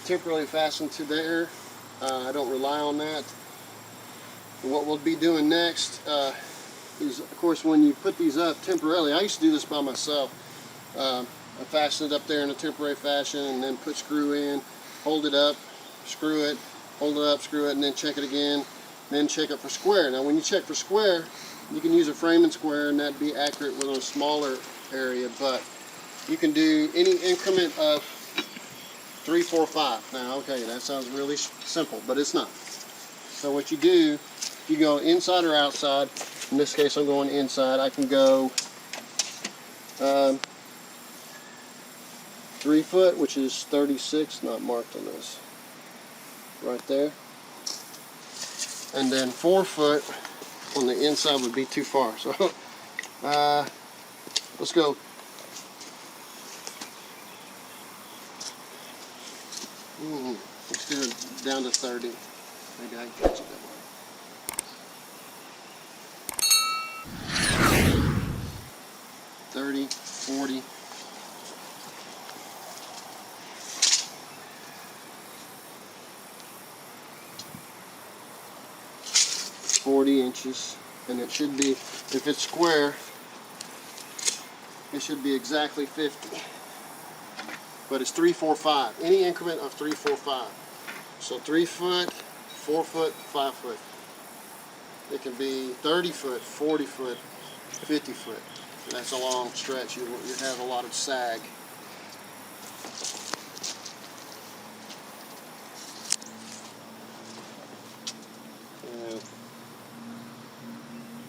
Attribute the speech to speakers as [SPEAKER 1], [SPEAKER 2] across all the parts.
[SPEAKER 1] Temporarily fastened to there. I don't rely on that. And what we'll be doing next is, of course, when you put these up temporarily, I used to do this by myself. I fasten it up there in a temporary fashion and then put screw in, hold it up, screw it, hold it up, screw it, and then check it again, then check it for square. Now when you check for square, you can use a frame and square and that'd be accurate with a smaller area, but you can do any increment of 3, 4, 5. Now, okay, that sounds really simple, but it's not. So what you do, you go inside or outside. In this case, I'm going inside. I can go 3 foot, which is 36, not marked on this, right there. And then 4 foot on the inside would be too far. So let's go. Let's do it down to 30. Maybe I can catch it that way. 30, 40. 40 inches, and it should be, if it's square, it should be exactly 50. But it's 3, 4, 5. Any increment of 3, 4, 5. So 3 foot, 4 foot, 5 foot. It can be 30 foot, 40 foot, 50 foot. That's a long stretch. You have a lot of sag.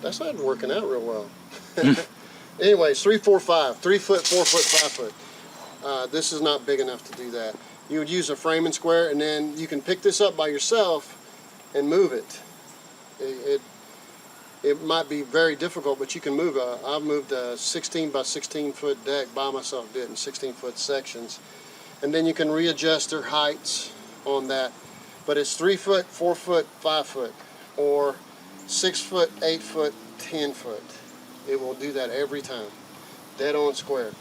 [SPEAKER 1] That's not working out real well. Anyways, 3, 4, 5. 3 foot, 4 foot, 5 foot. This is not big enough to do that. You would use a frame and square, and then you can pick this up by yourself and move it. It might be very difficult, but you can move. I've moved a 16 by 16 foot deck by myself, did in 16 foot sections. And then you can readjust their heights on that. But it's 3 foot, 4 foot, 5 foot, or 6 foot, 8 foot, 10 foot. It will do that every time. Dead on square.